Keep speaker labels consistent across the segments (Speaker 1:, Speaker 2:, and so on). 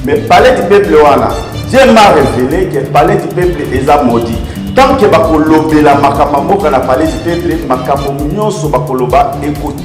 Speaker 1: Mais palais du peuple wana, Dieu m'a révélé que palais du peuple est maudit. Tant que bakolobe la makamamboka na palais du peuple, makamomnyonso bakoloba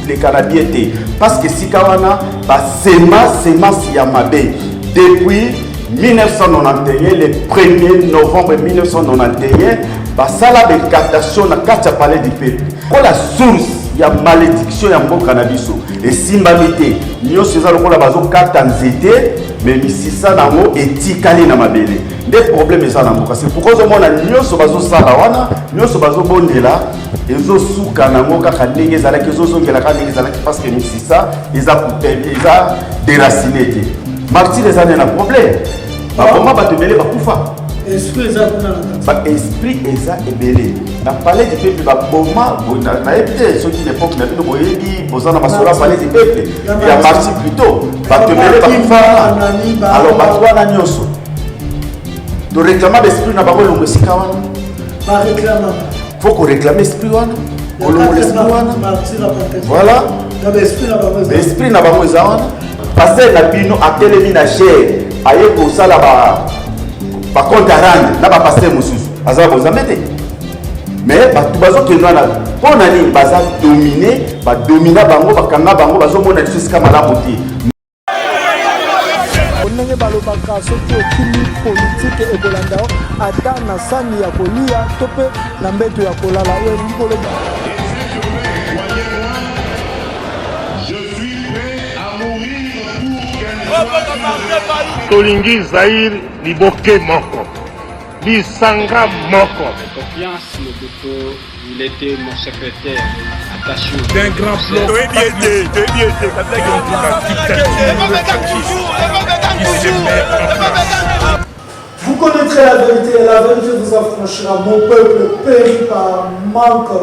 Speaker 1: les canadiens. Parce que si kawana ba semence ya mabe depuis 1991, le 1er novembre 1991, basala de captation na kati ya palais du peuple. Ko la source ya malédiction ya mboka na biso esimbamite nyonso eza lokola bazokata nzete mais misisa nango etikali na mabele nde problème eza na mboka. C'est pourquoi ozomona nyonso bazosala wana nyonso bazobondela ezosuka nango kaka ndenge ezalaki ezozongelaka ndenge ezalaki parce que misisa eza déraciné te. Martyr eza na problème bakoma bato ebele bakufa.
Speaker 2: Esprit
Speaker 1: eza ebele na palais du peuple baboma na ete soki l'époque na bino boyebi bozana basola palais du peuple ya marché plutôt bato ebele bakufa. Alors bato wana nyonso to réclama l'esprit na bango elongo esika wana faut qu'on réclame esprit wana olongo l'esprit wana voilà l'esprit na bango eza wana pasteur na bino atelemi na chair aye kosala par contre arande na ba pasteur mususu azala bozambe te mais bato bazokende wana mpo na nini baza domine badomina bango bakanga bango bazomona liso esika malamu te.
Speaker 2: Ndenge balobaka soki okimi politike ekolanda ata na sani ya kolia to mpe na mbeto ya kolala oyo elingi koloba.
Speaker 3: Tolingi Zahir Liboke Moko, Lisanga Moko.
Speaker 4: Confiance, le docteur, il était mon secrétaire attaché au
Speaker 3: d'un grand plan.
Speaker 2: Vous connaîtrez la vérité et la vérité vous affranchira. Mon peuple périt par manque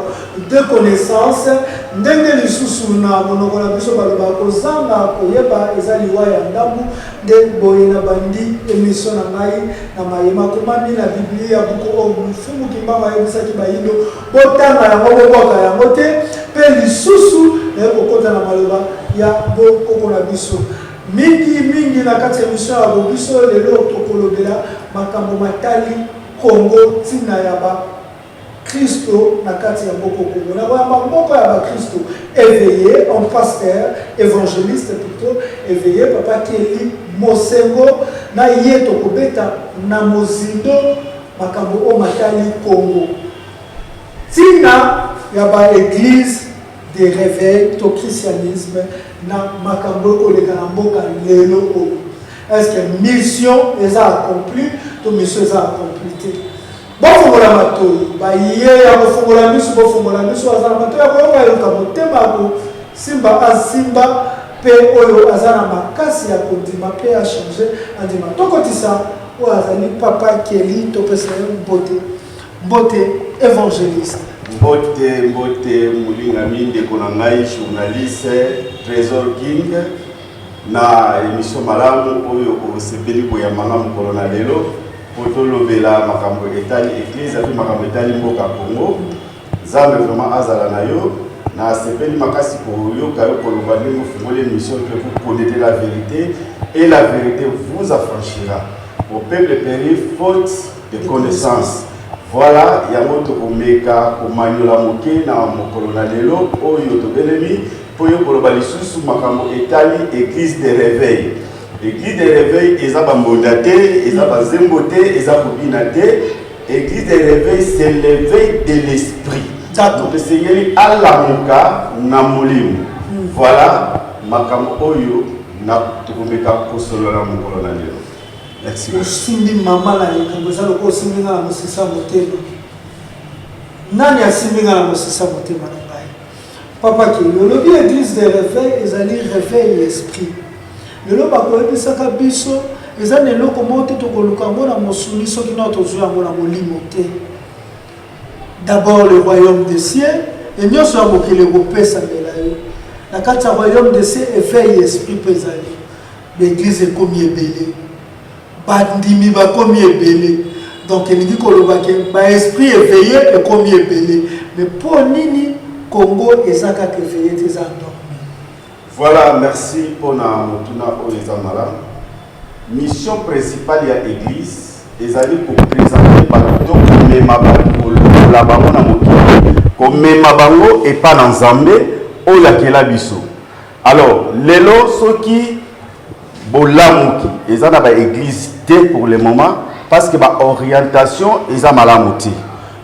Speaker 2: de connaissances. Ndenge lisusu na monoko na biso baloba kozanga koyeba eza liwa ya ndambu nde boye na bandi émission na ngai na mayema komami na Biblia buku o mfumu kimbanga yebisaki bayindo botanga yango bokoka yango te pe lisusu ekokota na maloba ya bokoko na biso mingi na kati ya émission ya bobiso lelo tokolobela makambo matali Congo tina ya ba Christo na kati ya mboko Congo na ba mboko ya ba Christo éveillé en pasteur évangéliste plutôt éveillé papa Kelly Mosengo na yeto kobeta na mozindo makambo o matali Congo tina ya ba église des réveils to christianisme na makambo koleka na mboka lelo o. Est-ce que mission est accomplie to mission est accomplie? Bofongola matoi ba ye ya bofongola misu azana matoi ya koyoka yoka motema ko simba asimba pe oyo azana makasi ya kondima pe a changer andima tokotisa o azali papa Kelly to pesa mbote évangéliste
Speaker 1: mbote mulinga minde kona ngai journaliste Trésor King na émission malamu oyo osepeli ko ya malamu kolona lelo potolobela makambo etali église api makambo etali mboka Congo zambe vraiment azala na yo na sepeli makasi ko yoka yo koloba ndenge fungole émission que vous connaissez la vérité et la vérité vous affranchira. Au peuple péri faute de connaissance. Voilà, il y a moto omeka omanyola moke na mokolo na lelo oyo tobelemi po yo koloba lisusu makambo etali église de réveil. Église de réveil eza bambonda te, eza bazembo te, eza kobina te. Église de réveil c'est l'éveil de l'esprit. Le Seigneur alamuka na molimo. Voilà makambo oyo na tokomeka kosolo na mokolo na lelo. Merci.
Speaker 2: Simbi mama la yekamboza loko simbi na mosisa motema. Nani asimbi na mosisa motema na ngai? Papa ki lobi église de réveil ezali réveil l'esprit. Lelo bakoyebisaka biso eza neloko mote tokoluka ngo na mosuni soki na tozwa ngo na molimo te. D'abord le royaume des cieux et nyonso ya mokili kopesa mbela yo. Na kati ya royaume des cieux éveil l'esprit pesali. L'église est comme ebele. Bandimi ba comme ebele. Donc il dit que ba esprit éveillé est comme ebele. Mais pour nini Congo ezaka que éveillé tes endormi.
Speaker 1: Voilà, merci pour na motuna o ezamala. mission principale ya église ezali ko présenter bato komema bango la bango na mokili komema bango epa na Nzambe oyo akela biso. Alors lelo soki bolamuki eza na ba église te pour le moment parce que ba orientation eza malamu te.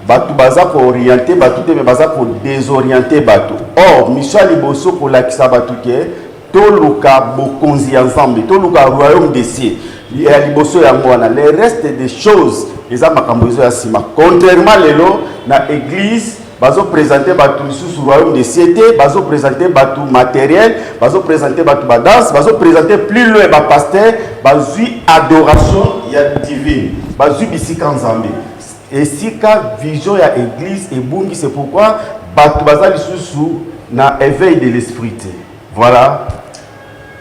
Speaker 1: Bato baza ko orienter bato te mais baza ko désorienter bato. Or mission liboso ko lakisa bato ke toluka bokonzi ya Nzambe toluka royaume des cieux ya liboso ya mwana. Le reste des choses eza makambo ezo ya sima. Contrairement lelo na église bazo présenter bato sous royaume des cieux te bazo présenter bato matériel bazo présenter bato ba danse bazo présenter plus loin ba pasteur bazui adoration ya divine bazui bisika Nzambe. Et si ka vision ya église et bungi, c'est pourquoi bato bazali sous na éveil de l'esprit. Voilà.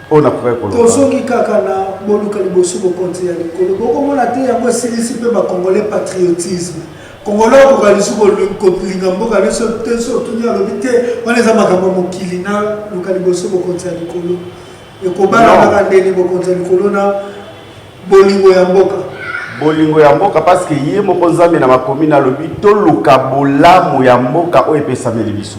Speaker 1: On a fait quoi?
Speaker 2: Tozoki kaka na boluka liboso ko konti ya likolo. Boko mona te yango silisi pe ba congolais patriotisme. Congolais ko kalisu ko linga mboka leso te so tunya lobite wana za makambo mokili na luka liboso ko konti ya likolo. E ko bana na ndeni ko konti ya likolo na bolingo ya mboka.
Speaker 1: Bolingo ya mboka parce que ye moko Nzambe na makomi na lobi to luka bolamu ya mboka o epesa biso.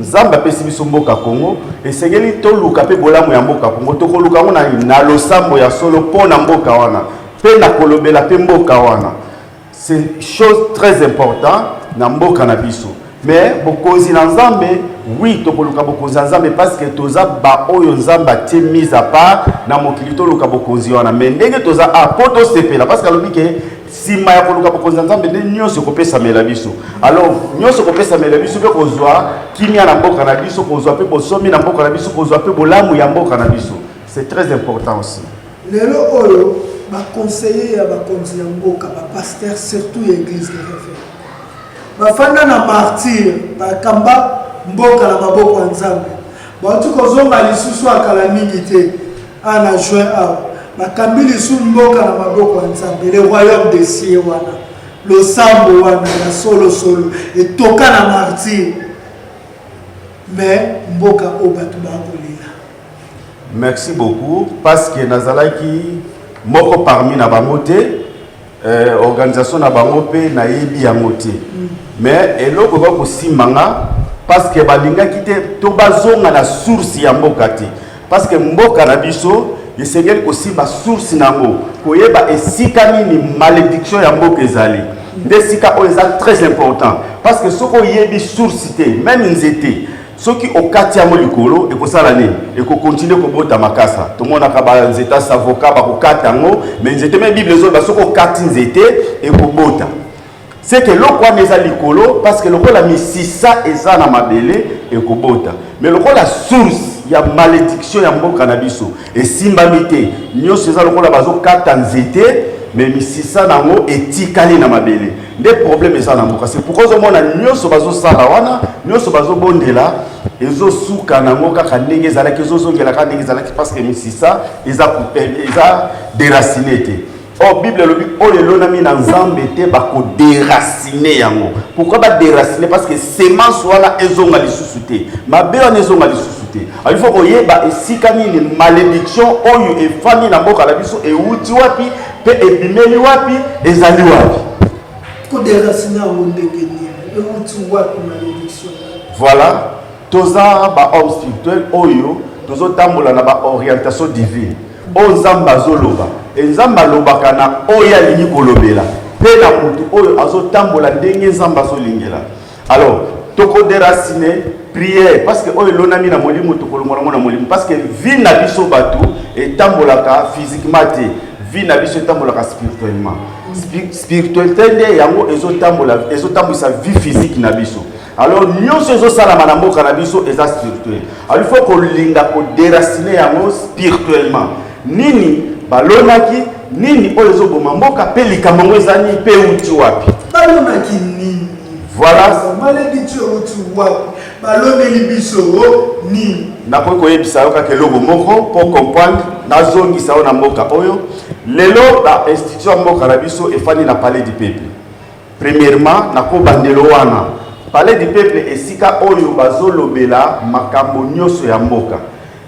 Speaker 1: Nzambe apesi biso mboka Congo esengeli to luka pe bolamu ya mboka Congo to ko luka na losambo ya solo po na mboka wana pe na kolobela pe mboka wana. C'est chose très importante na mboka na biso. Mais bokonzi na Nzambe oui to ko luka bokonzi na Nzambe parce que toza ba oyo Nzambe te mise à part na mokili to luka bokonzi wana mais ndenge toza a poto sepela parce que alobi ke sima ya ko luka bokonzi na Nzambe nde nyonso ko pesa mela biso. Alors nyonso ko pesa mela biso pe kozwa kimia na mboka na biso kozwa pe bosomi na mboka na biso kozwa pe bolamu ya mboka na biso. C'est très important aussi.
Speaker 2: Lelo oyo ba conseiller ya ba konzi ya mboka ba pasteur surtout ya église de référence. Bafanda na martyr bakamba mboka na maboko ya Nzambe batu kozonga lisusu akala mingi te ana joint awa bakambi lisusu mboka na maboko ya Nzambe le royaume des cieux wana le sambo wana ya solo etoka na martyr mais mboka o batu bakolila.
Speaker 1: Merci beaucoup parce que nazalaki moko parmi na bango te organisation na bango pe na yebi yango te. Mais eloko ba ko simanga parce que balinga kite to bazonga na source ya mboka te parce que mboka na biso yesengeli ko simba source nango koyeba esika nini malédiction ya mboka ezali nde sika o eza très important parce que soko yebi source te même nzete soki okati ya molikolo ekosala nini ekokontinue kobota makasa tomonaka ba nzeta savoka ba kokata ngo mais nzete me bible zo ba soko okati nzete ekobota. C'est que l'eau quoi n'est likolo parce que le la misisa eza na mabele et kobota mais le la source ya malédiction ya mboka na biso et simbamité nyonso eza lokola bazo kata nzete mais misisa nango etikali na mabele des problèmes eza na mboka. C'est pourquoi on a nyonso bazo sala wana nyonso bazo bondela ezo suka nango kaka ndenge ezalaki ezozongela kaka ndenge ezalaki parce que misisa eza déraciné te. Oh, Bible le dit, oh, le lonami na Nzambe te ba ko déraciner yango. Pourquoi ba déraciner? Parce que semence wala ezonga lisusu te. Mabe wana ezonga lisusu te. Il faut ko yeba esika ni malédiction oyo e fami na mboka la biso e uti wapi pe ebimeli wapi ezali wapi.
Speaker 2: Ko déraciner yango ndenge ni e uti wapi malédiction.
Speaker 1: Voilà, toza ba homme spirituel oyo tozo tambola na ba orientation divine. O Nzamba zoloba Nzamba lobaka na oyo alingi kolobela pe na mutu oyo azotambola ndenge Nzamba zolingela. Alors toko déraciner prière parce que oyo lonami na molimo tokolongola na molimo parce que vie na biso batu etambolaka physiquement te vie na biso etambolaka spirituellement. Spiritualité nde yango ezotambwisa vie physique na biso. Alors nyonso ezosalama na mboka na biso eza spirituel. Alors il faut kolinga ko déraciner yango spirituellement. Nini balonaki nini oyo ezoboma mboka pe likambo ezani pe uti wapi
Speaker 2: balonaki nini.
Speaker 1: Voilà
Speaker 2: malédiction uti wapi baloneli biso nini
Speaker 1: nakoki koyebisa yo kaka eloko moko pour comprendre nazongisa yo na mboka oyo lelo ba institution ya mboka na biso efani na palais du peuple. Premièrement nakobandelo wana palais du peuple esika oyo bazolobela makambo nyonso ya mboka.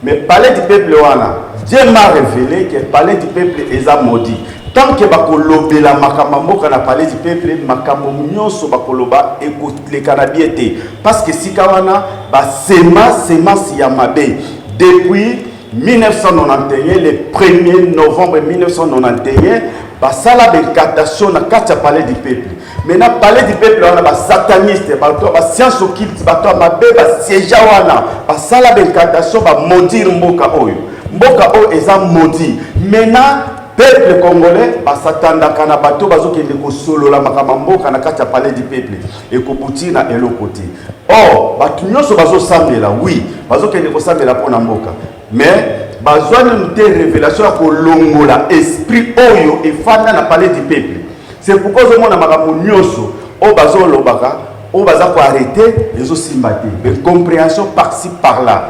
Speaker 1: Mais palais du peuple wana Dieu m'a révélé que le palais du peuple est maudit. Tant que bakolobe la makamamboka na palais du peuple, makamomnyoso bakoloba écoute les canabiétés. Parce que si kawana ba semence yamabe depuis 1991, le 1er novembre 1991, basala benkatation na kati palais du peuple. Maintenant palais du peuple on a ba sataniste, ba science occulte, ba mabe ba siège wana, basala benkatation ba maudire mboka oyo. Mboka oyo eza maudit. Maintenant peuple congolais basatandaka na bato bazokende kosolola makama mboka na kati palais du peuple et kobutina eloko te. Or bato nyonso bazosambela oui bazokende kosambela pona mboka mais bazwani nute révélation ya kolongola esprit oyo efanda na palais du peuple. C'est pourquoi ozomona makambo nyonso oyo bazolobaka oyo baza koarrêter ezosimba te mais compréhension par-ci par-là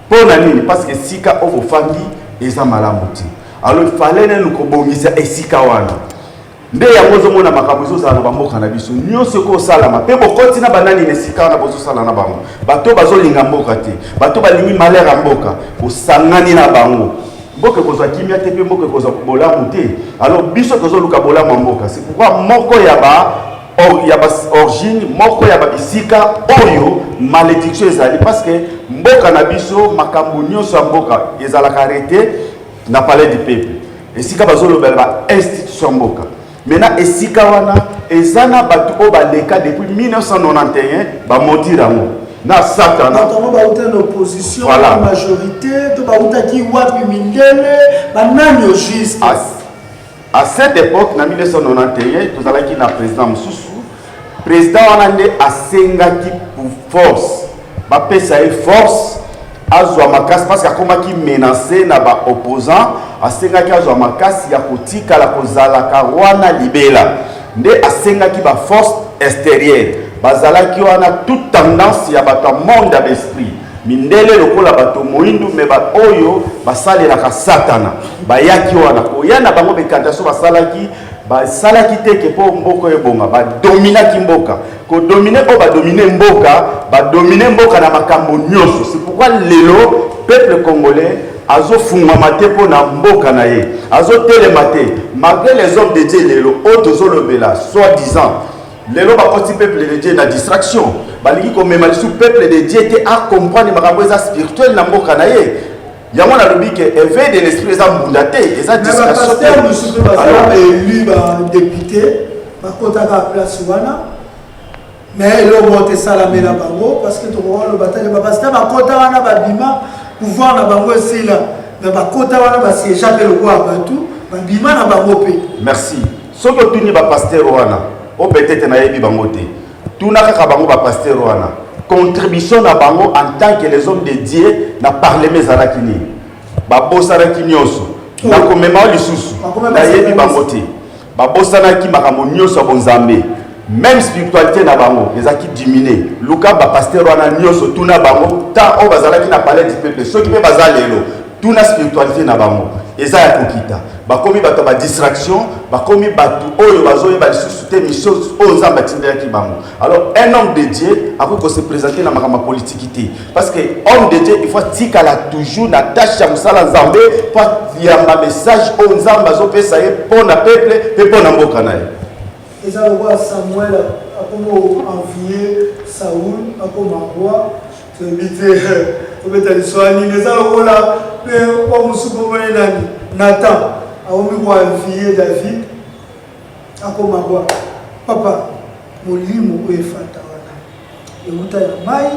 Speaker 1: pona nini parce que sika oyo bofandi eza malamu te. Alors il fallait nous kobongisa esika wana nde yango ozomona makambo ezosala na bamboka na biso nyonso ko salama pe bokoti na banani na esika wana bozosala na bango bato bazolinga mboka te bato balingi malheur ya mboka osangani na bango mboka ekozwa kimia te pe mboka ekozwa bolamu te. Alors biso tozoluka bolamu ya mboka c'est pourquoi moko ya ba origine moko ya babisika oyo malédiction ezali parce que mboka na biso makambo nyonso ya mboka ezalaka arrêté na palais du peuple esika bazolobela ba institution mboka. Maintenant esika wana ezana batu o baleka depuis 1991 ba modira ngo na satana
Speaker 2: notamment ba uta l'opposition
Speaker 1: voilà.
Speaker 2: La majorité to ba uta ki wapi mindele ba nani au juste
Speaker 1: à cette époque na 1991 tozalaki na président Msusu président wana nde asengaki pour force ba pesa e force azwa makasi parce akomaki menacé na ba opposant asengaki azwa makasi ya kotika la kozalaka wana libela nde asengaki ba force extérieure bazalaki wana toute tendance ya bato monde d'esprit mindele lokola bato moindu me ba oyo basalelaka satana bayaki wana koyana bango bekantaso basalaki teke po mboko ebonga badominaki mboka kodomine po badomine mboka na makambo nyonso. C'est pourquoi lelo peuple congolais azofungama te po na mboka na ye azotelema te malgré les hommes de Dieu lelo otozolobela soi-disant lelo bakoti peuple de Dieu na distraction balingi komema lisu peuple de Dieu te a comprendre makambo eza spirituel na mboka na ye yango na lobi ke éveil de l'esprit eza mbunda te eza distraction te.
Speaker 2: Alors élu ba député bakotaka place wana mais le vote salamela bango parce que to le bataille ba pasteur bakota wana babima pouvoir na bango esila mais bakota wana ba siège pe le roi batu babima na bango pe.
Speaker 1: Merci soko tuni ba pasteur wana o peut-être na yebi bango te tuna kaka bango ba pasteur wana contribution na bango en tant que les hommes de Dieu na parlement zalaki ni babosaraki nyonso na komema lisusu na yebi bango te babosanaki makambo nyonso ya bonzambe même spiritualité na bango ezaki diminuer luka ba pasteur wana nyonso tuna bango ta o bazalaki na palais du peuple soki pe bazalelo tuna spiritualité na bango eza ya kokita bakomi bato ba distraction bakomi bato oyo bazoyeba lisusu te mission oyo nzambe atindelaki bango. Alors un homme de Dieu akoki se présenter na makambo politique te parce que homme de Dieu il faut tikala toujours na tâche ya mosala nzambe po yamba message oyo nzambe azopesa ye mpona peuple pe mpona mboka na ye.
Speaker 2: Eza le roi Samuel akomo envier Saoul akomo roi tebite obeta liswani eza lokola pe kwa musuko mwe nani Nathan aomi kwa envier David akomo roi papa molimo oefata wana euta ya mai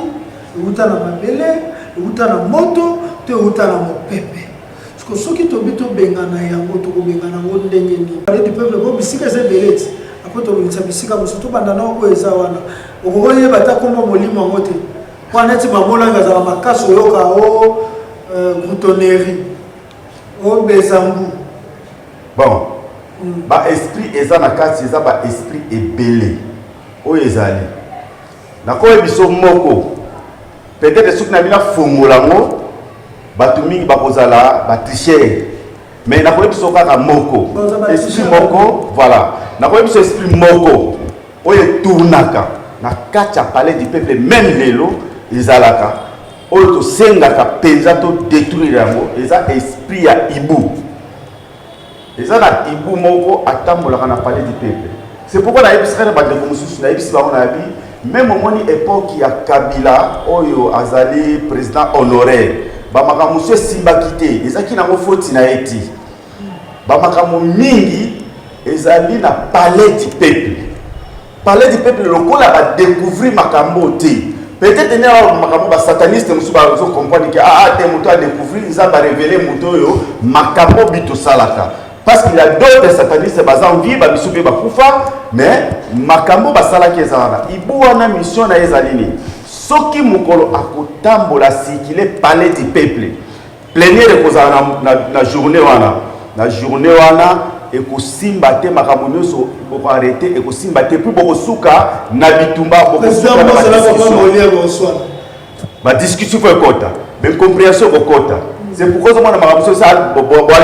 Speaker 2: euta na mabele euta na moto te euta na mopepe parce que soki tobito bengana yango to bengana ngo ndenge ni du peuple bo bisika ze beleti apoto bisika musuto bandana ko eza wana okoye batakomba molimo yango te wana ti mamona ngazala makaso yoka o goutonnerie o bezambu
Speaker 1: bon ba esprit eza na kati eza ba esprit ebele o ezali nakoye biso moko peut-être soki na bina fongola ngo batu mingi bakozala ba tricher mais nakoye biso kaka moko esprit moko voilà nakoye biso esprit moko oyo tournaka na kati ya palais du peuple même lelo ezalaka oyo tosengaka penza to détruire yango eza esprit ya ibu. Eza na ibu moko atambolaka na palais du peuple. C'est pourquoi na yebisaka na bandeko mosusu na yebisi bango na bi même omoni époque ya Kabila oyo azali président honoraire bamakambo mosusu esimbaki te ezalaki nango foti na ye ti bamakambo mingi ezali na palais du peuple. Palais du peuple lokola badécouvrir makambo te peut-être ne makambo basataniste mosusu bazocomprendre ke te moto adécouvrir nzambe arévele moto oyo makambo bitosalaka. Parce qu'il y a d'autres satanistes qui ont vie, qui mais makambo basala ki ezana ibu wana mission na ezalini soki mukolo akotambola sikile palais du peuple plénière kozana na journée wana ekosimba te makambo nyonso boko arrêter ekosimba te puis boko suka na bitumba boko suka na discussion ko kota ben compréhension ko kota. C'est pourquoi je me ça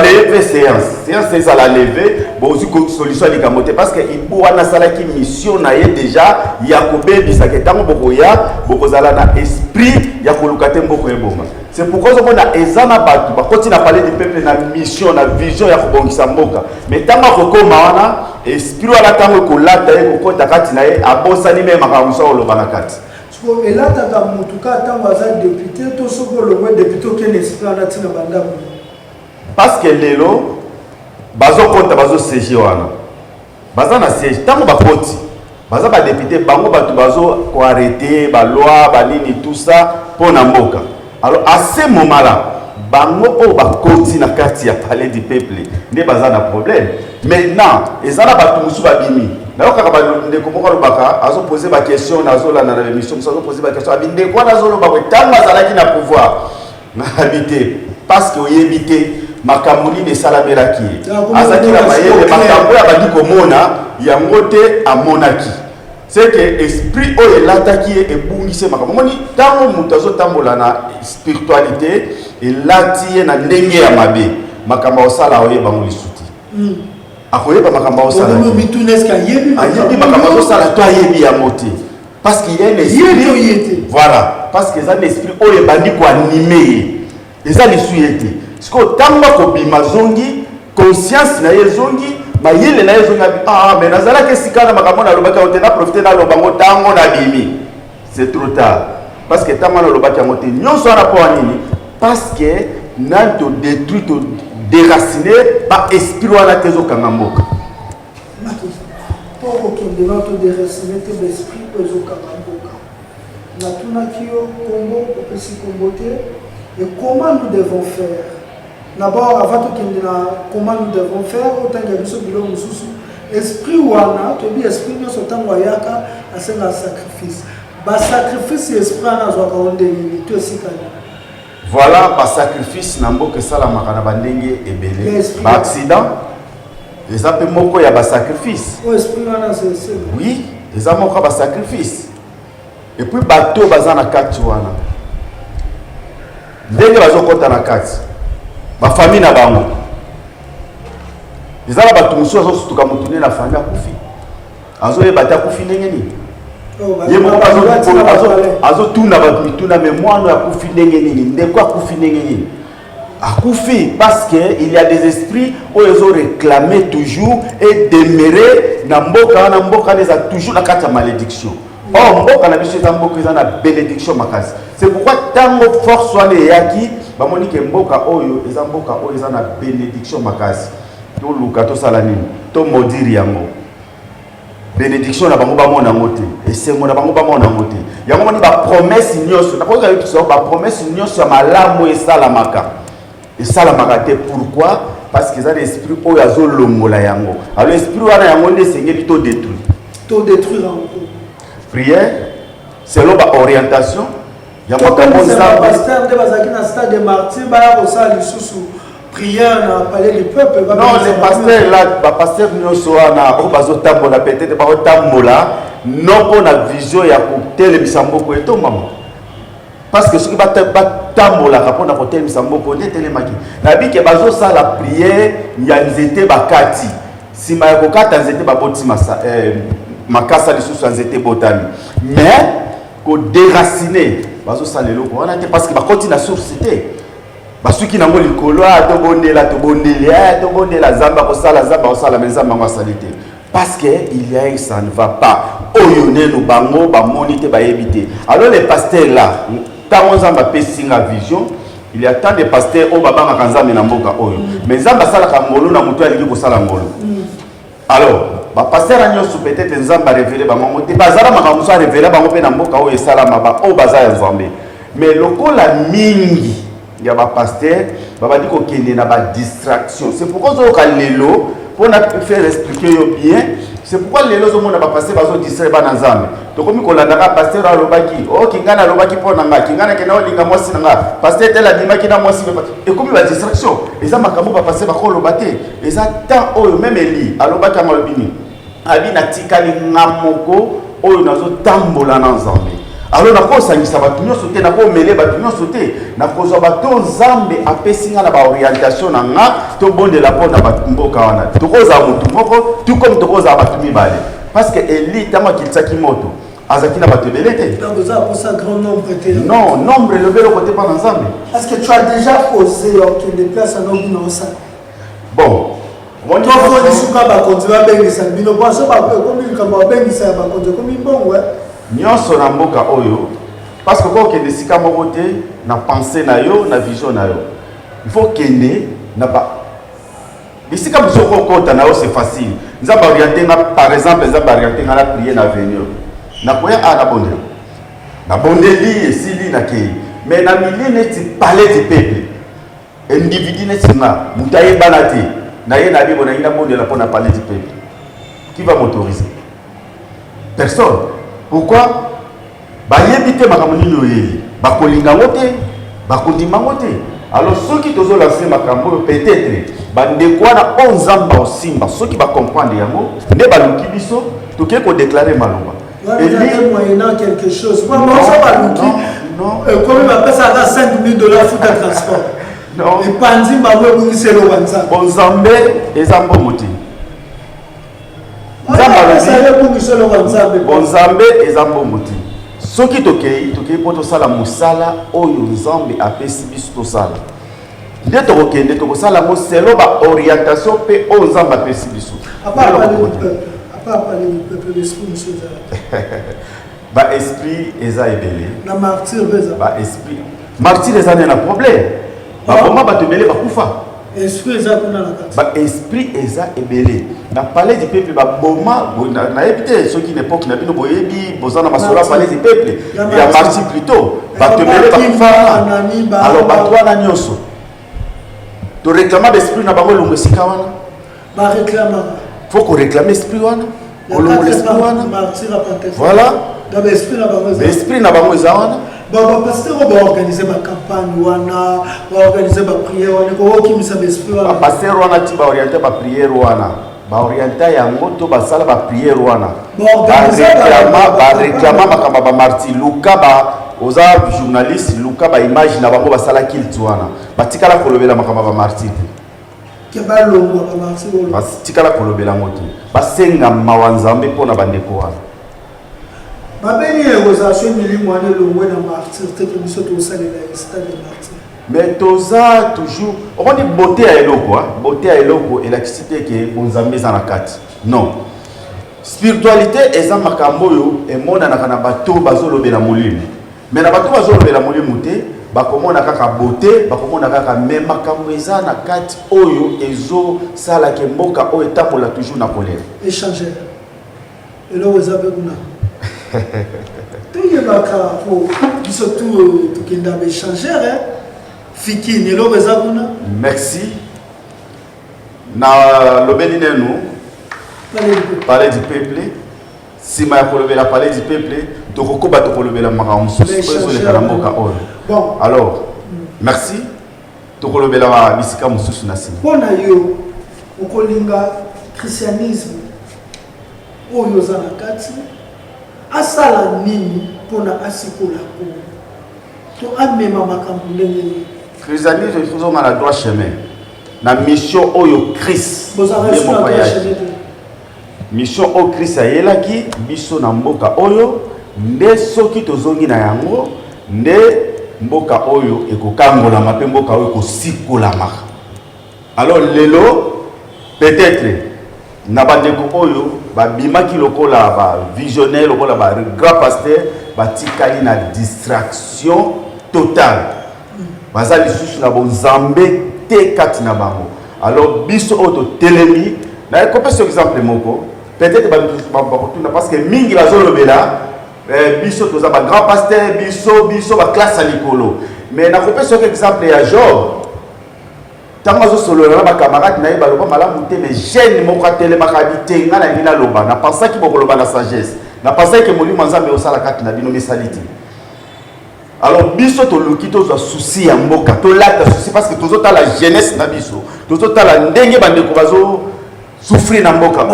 Speaker 1: lever séance c'est ça la lever bon aussi solution à camoté parce que il faut na sala qui mission na ye déjà yakobe bisaka tango bokoya bokozala na esprit ya kolukate mboko eboma. C'est pourquoi je me ezana batu ba continue à parler du peuple na mission na vision ya kobongisa mboka mais tango kokoma wana esprit wala tango kolata ye kokota kati na ye abosani même makamso olobana kati.
Speaker 2: Et là, tu as un député, tout ce que le député qui est nécessaire à la
Speaker 1: parce que l'élo, bazo compte bazo siège wana. Baza na siège, tant que bakoti, baza ba député, bango batu bazo ko arrêter, ba loi, ba nini tout ça pour na mboka. Alors à ce moment-là, bango o bakoti na kati ya palais du peuple, ne baza na problème. Maintenant, ezala batu musu babimi. D'ailleurs, quand on a posé ma question, on a l'émission, on a posé ma question, on a pouvoir habiter parce que vous habitez ma camouline et salameraki. Azaki la maille, ma camouille a dit que a monté à Monaki. C'est que l'esprit est l'attaqué et bungissé ma camouille. Tant que mutazo tambola na spiritualité et l'attire na ndenge ya mabe. Ma camouille sala oye bango lisuti. Akoyeba makambo osala ayebi makambo osala to ayebi ya moti parce qu'il y a un esprit voilà parce que ça l'esprit oyo bandi ko animer eza lisuyete siko tamba ko bima zongi conscience na ye zongi mayele na ye zongi mais nazala ke sikana makambo na lobaka otena profiter na lobango tango na bimi c'est trop tard parce que tamba na lobaka ngote nyonso na po nini parce que nanto détruit to déraciné par esprit wala tezo kangamboka.
Speaker 2: Pour aucun de notre déraciné de l'esprit tezo kangamboka. Na tuna kio Congo pour se comboter et comment nous devons faire. D'abord avant tout comment nous devons faire autant que biso bilo mususu esprit wana to bi esprit no sotango yaka asenga sacrifice. Ba sacrifice esprit na zo ka onde ni to sikana.
Speaker 1: Voilà par sacrifice nambo que ça la makana bandenge ebele par accident les appels moko ya ba sacrifice oui les amoko ba sacrifice et puis bateau bazana kati wana ndenge bazokota na kati ba famille na bango les ala bato musu azosutuka mutune na famille akufi azoyeba ta kufi ndenge nini azotuna bato mituna mais mwana akufi ndenge nini ndeko akufi ndenge nini akufi parce que il y a des esprits où ils ont réclamé toujours et demeurer na mboka les a toujours la carte malédiction mboka na biso eza mboka eza na bénédiction makasi c'est pourquoi tango force wana eyaki bamoni ke mboka oyo eza mboka oyo eza na bénédiction makasi to luka to sala nini to modiri yango bénédiction na bango bamona ngote esengo na bango bamona ngote yango moni ba promesse nyonso na koza biso ba promesse nyonso ya malamu esalamaka te pourquoi parce que ça l'esprit oyo azolongola yango alors esprit wana yango nde sengeli to détruire encore prière selon ba orientation yango
Speaker 2: comme pasteur de bazaki na stade de martyr ba ko sa lisusu prière na palais du peuple.
Speaker 1: Non, les pasteurs là, les pasteurs nous sont na bazotambola peut-être bazotambola non pour la vision ya côté le bisamboko et tout maman. Parce que ce qui va tambola pour na côté le bisamboko ne telemaki. Na bi ke bazo sa la prière ya nzete bakati. Si ma kokata nzete baboti makasa lisusu nzete botani. Mais ko déraciner bazo salelo ko wana te parce que ba koti na source te basuki nango likolo to bondela zamba ko sala mais zamba ngo salite parce que il y a ça ne va pas oyo nenu bango ba monite ba éviter alors les pasteurs là tant zamba pesinga vision il y a tant de pasteurs au baba nzambe na mboka oyo mais zamba sala ka ngolo na mutu ali ko sala ngolo alors ba pasteur anyoso peut-être nzamba révéler ba mongo te bazala makambo sa révéler bango pe na mboka oyo sala maba o bazaya nzambe mais lokola mingi ya ba pasteur baba diko kende na ba distraction c'est pourquoi zo ka lelo pour faire expliquer yo bien c'est pourquoi lelo zo mona ba pasteur bazo distraire ba na nzambe to komi ko landa ka pasteur alobaki o kingana alobaki pona nga kingana kena olinga mwasi nga pasteur tela dimaki na mwasi et comme ba distraction eza makambo ba pasteur ba ko lobate eza temps oyo même eli alobaki amalobini abina tikali ngamoko oyo nazo tambola na nzambe alors nako sangisa batu nyonso te nako mele batu nyonso te nako zo bato nzambe apesinga na ba orientation na nga to bondela pona batu mboka wana to koza mutu moko tout comme to koza batu mibale parce que eli tama kilitsaki moto azaki na batu belete
Speaker 2: donc ça pour ça grand nombre était
Speaker 1: non nombre le belo côté pas nzambe
Speaker 2: est-ce que tu as déjà osé que des places en obino ça
Speaker 1: bon
Speaker 2: on doit voir des souka ba kondiwa bengisa bino kwa so ba komi kama bengisa ba kondiwa komi bongo
Speaker 1: nyonso na mboka oyo parce que quand kende sika moko te na pensée na yo na vision na yo il faut kende na ba bisika msoko kota na yo c'est facile nzamba orienter nga par exemple nzamba orienter nga la prier na venir na koya na bondeli esili na kei mais na milieu neti palais du peuple individu neti na mutaye banati na ye na bibo na ina bondela pona palais du peuple qui va m'autoriser personne. Pourquoi? Bayebite makambo nini oyeli bakolinga ngote bakondima ngote alors ceux qui tozo lancer makambo peut-être bandeko na onzamba osimba ceux qui va comprendre yango nde baluki biso toke ko déclarer maloba
Speaker 2: et lui moyennant quelque chose moi ça baluki comme ma pesa à $5 000 pour le transport non et pandi mabwe bungiselo wanza
Speaker 1: onzambe ezambo moti Bonzambe ezambo moti soki tokei poto sala musala oyo nzambe apesi biso to sala nde tokokende tokosala mo selo ba orientation pe o nzambe apesi biso ba esprit eza ebele
Speaker 2: na martyr beza
Speaker 1: ba esprit martyr eza na problème ba boma bato ebele bakufa
Speaker 2: esprit eza kuna na kati
Speaker 1: ba esprit eza ebele na palais du peuple ba boma na ebite soki une époque na bino boyebi bozana masola palais du peuple ya marchi plutôt ba te bele ba kufa alors ba toi na nyonso to réclamer l'esprit na bango longo sika wana
Speaker 2: ba réclamer
Speaker 1: faut qu'on réclame esprit wana longo l'esprit wana voilà
Speaker 2: da esprit na bango
Speaker 1: esprit na bango eza wana
Speaker 2: ba pasteur ba organiser ba campagne wana ba organiser ba prière wana ko kimisa ba esprit wana
Speaker 1: pasteur wana ti ba orienter ba prière wana ba orienter yango to ba sala ba prière wana ba réclama makamba ba martyr luka ba oza journaliste luka ba image na bango ba sala kilt wana batikala kolobela makamba ba martyr
Speaker 2: ke ba longo ba martyr
Speaker 1: batikala kolobela moto basenga mawanzambe pona bandeko wana
Speaker 2: babeni négociation milimo ane longwe na martyr te que biso to salela stade de martyr
Speaker 1: mais toza toujours on dit beauté à eloko beauté à eloko et l'activité que bonzambe za na kati non spiritualité eza makambo yo e mona na kana bato bazolobela molimo mais na bato bazolobela molimo te bakomona kaka beauté bakomona kaka même makambo eza na kati oyo ezo sala ke mboka oyo tapola toujours na colère
Speaker 2: échanger et là vous avez kuna tuyebaka po biso tu tukenda échanger fiki ni lo beza kuna
Speaker 1: merci na lobeli nenu parler du peuple sima ya kolobela parler du peuple tokokoba tokolobela makambo mosusu le karamboka oyo
Speaker 2: bon
Speaker 1: alors merci tokolobela ba bisika mosusu na sima
Speaker 2: pona yo okolinga christianisme oyo za na kati asala nini pona asikola ko to amema makambo ndenge
Speaker 1: christianisme il faut nga na droit chemin na mission oyo Christ mission o Christ ayelaki biso na mboka oyo nde soki tozongi na yango nde mboka oyo ekokangola mape mboka oyo kosikola. Alors lelo peut-être na bandeko oyo babimaki lokola ba visionnaire lokola ba grand pasteur batikali na distraction totale. Bazali lisusu na bonzambe te kati na bango. Alors biso oto telemi na kopesa exemple moko peut-être parce que mingi bazolobela biso toza ba grand pasteur biso ba classe à likolo. Mais na kopesa exemple ya Job. Tango zo solo na ba camarade na yeba loba malamu te mais jeune moko atelema kabite ngana ngina loba na pensa ki bokoloba na sagesse na pensa que molimo nzambe osala kati na bino mesaliti. Alors biso to lukito zo souci ya mboka to lata souci parce que tozo ta la jeunesse na biso tozo ta la ndenge bandeko bazo souffrir na mboka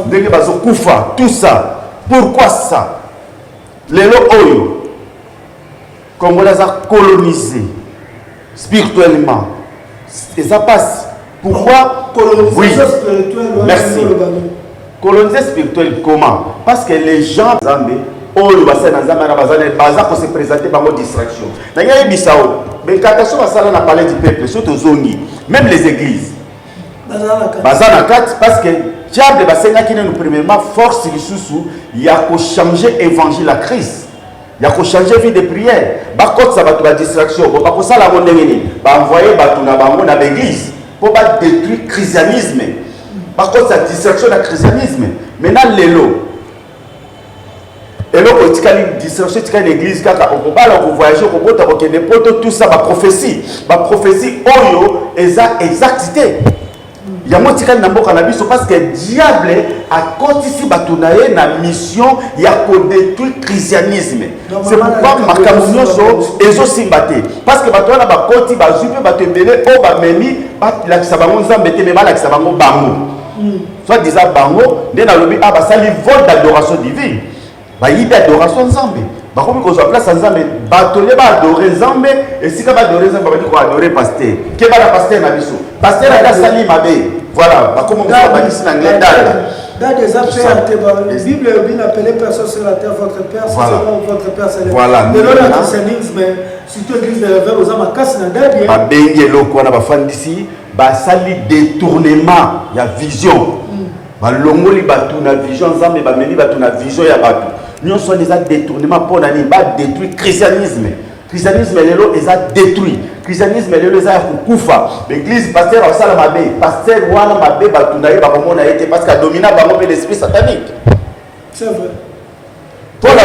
Speaker 1: ndenge bazo kufa tout ça. Pourquoi ça? Lelo oyo Congolais a colonisé spirituellement. Et ça passe. Pourquoi? Oui. Merci. Coloniser spirituel comment? Parce que les gens Zambé, oh le bassin dans Zambé, baza pour se présenter par mode distraction. D'ailleurs, Bissau, mais quand on a parlé du peuple, surtout Zongi, même les églises. Bazana 4 parce que diable bassin qui nous premièrement force les sous, il y a qu'au changer évangile à Christ. Il y a qu'au changer vie de prière. Par contre, ça va être la distraction. Par contre, ça va envoyer dans l'église pour pas détruire le christianisme. Par contre, ça distraction du christianisme. Maintenant, l'élo. Et là, quand tu as une distraction, tu as une église, quand on va voyager, on va tout ça, ma prophétie. Ma prophétie, oyo, exactité. Il y a motika na mboka na biso parce que diable a continué batunaye na mission ya ko détruire christianisme. C'est pourquoi makamunyo so ezo simbate parce que batwana ba koti ba zupe batembele o ba memi ba la kisabango nzambe te me ba la kisabango bango. Soit disant bango nde na lobi aba sali vol d'adoration divine. Ba yide adoration nzambe. Ba komi ko so place nzambe batole ba adorer nzambe et si ka ba adorer nzambe ba di ko adorer pasteur. Ke ba la pasteur na biso. Pasteur a sali mabe. Voilà, bah comment on va ici en anglais
Speaker 2: dans des affaires, la Bible est bien appelée personne sur la terre, votre père, c'est votre père, c'est
Speaker 1: voilà.
Speaker 2: Mais là, le christianisme, surtout l'église de la aux hommes, casse na dabi.
Speaker 1: Bah bengue loko na ba fan d'ici, bah sali détournement, il y a vision. Bah longoli batu na vision, nzambe ba meni batu na vision ya batu. Nous sommes des détournements pour nani, bah détruire christianisme. Christianisme est détruit. Christianisme est kufa. L'église pasteur a sala mabe, pasteur wana mabe batunaye ba komona été parce qu'a dominé ba l'esprit satanique.
Speaker 2: C'est vrai.
Speaker 1: Pour la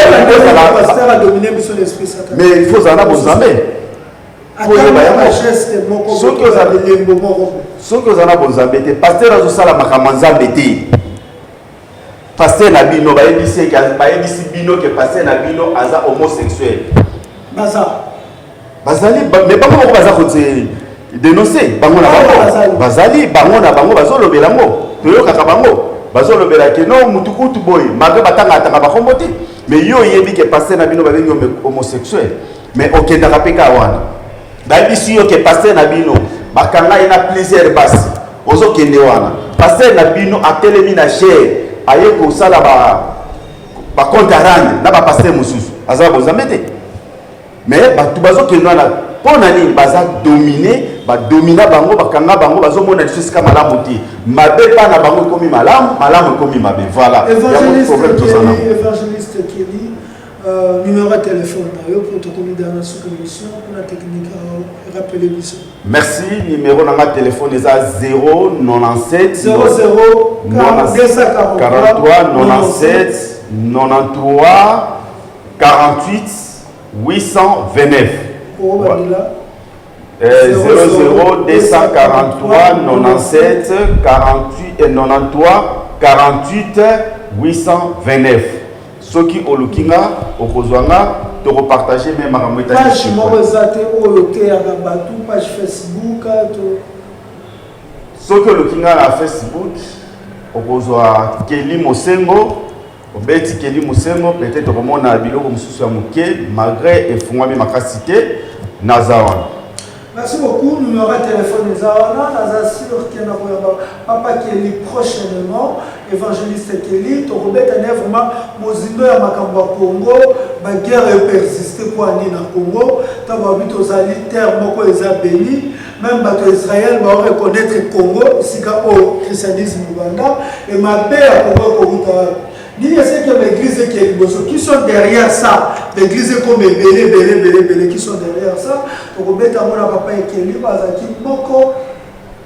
Speaker 2: pasteur a dominé l'esprit satanique.
Speaker 1: Mais il faut en avoir besoin. Pour les
Speaker 2: geste moko
Speaker 1: ceux qui ont en besoin de pasteur a sala makamanza bete. Pasteur na bino ba ebisi bino que pasteur na bino aza homosexuel. Bazali mais pas comment baza ko dénoncer bango na bango bazali bango na bango bazolobela ngo toyokaka bango bazolobela ke no mutukutu boy malgré batanga atanga ba kombote mais yo yebi ke passer na bino babengi homosexuel mais okenda kapeka wana babisi yo ke passer na bino bakanga ina plaisir basi ozo kende wana passer na bino atelemi na cher aye ko sala ba compte rendre na ba passer mususu azaba bozamete. Mais batu bazo kenwana pona ni baza dominer ba domina bango bakanga bango bazo mona lisusu ka malamu ti mabe pa na bango komi malamu komi mabe voilà
Speaker 2: évangéliste Kelly numéro de téléphone pour te communiquer dans la sous-commission pour la technique rappeler biso.
Speaker 1: Merci, numéro na téléphone est à 097
Speaker 2: 00
Speaker 1: 43 97 93 48 829 00 243 97 48 et 93 48 829. Ce qui au Lukinga, au Kozwanga, de repartager même à la
Speaker 2: page page Facebook.
Speaker 1: Ce que le Lukinga a Facebook, au Kozwa Kelly Mosengo. Obeti Kelly Mosengo peut-être comment na biloko mususu ya muke malgré efungwami makasité nazawan.
Speaker 2: Merci beaucoup. Numéro de téléphone est là. Sûr qu'il y a Papa Kelly prochainement. Évangéliste Kelly. Tu remets vraiment Mozindo ya Makamba Congo. La guerre est persistée pour aller dans Congo. Tu vas vite aux alliés terre moko béni. Même bateau Israël va reconnaître le Congo. C'est au christianisme Ouganda. Et ma père Congo. Ni c'est que l'église qui sont derrière ça, l'église comme belé qui sont derrière ça. Donc on a papa et Kelly bazaki moko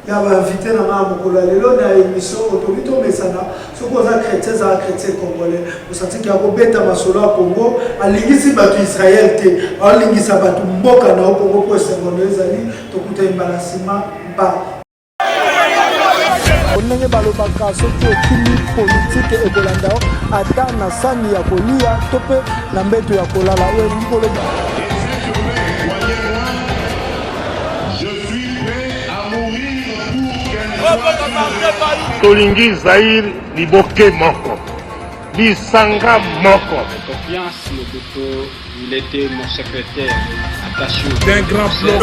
Speaker 2: ya ba invité na mokolo lelo na émission autorité mesana soko za chrétien congolais vous sentez qu'il y a kobeta masolo ya Congo alingisi bato Israël te alingisa bato mboka na Congo pour secondaire ezali tokuta embalasima ba ndenge balobaka soki okimi politike ekolanda ata na sani ya kolia to mpe na mbeto ya kolala oyo likoloba
Speaker 3: tolingi Zaïre liboke moko lisanga moko.
Speaker 4: Confiance Mobutu, il était mon secrétaire attaché
Speaker 3: d'un grand plan.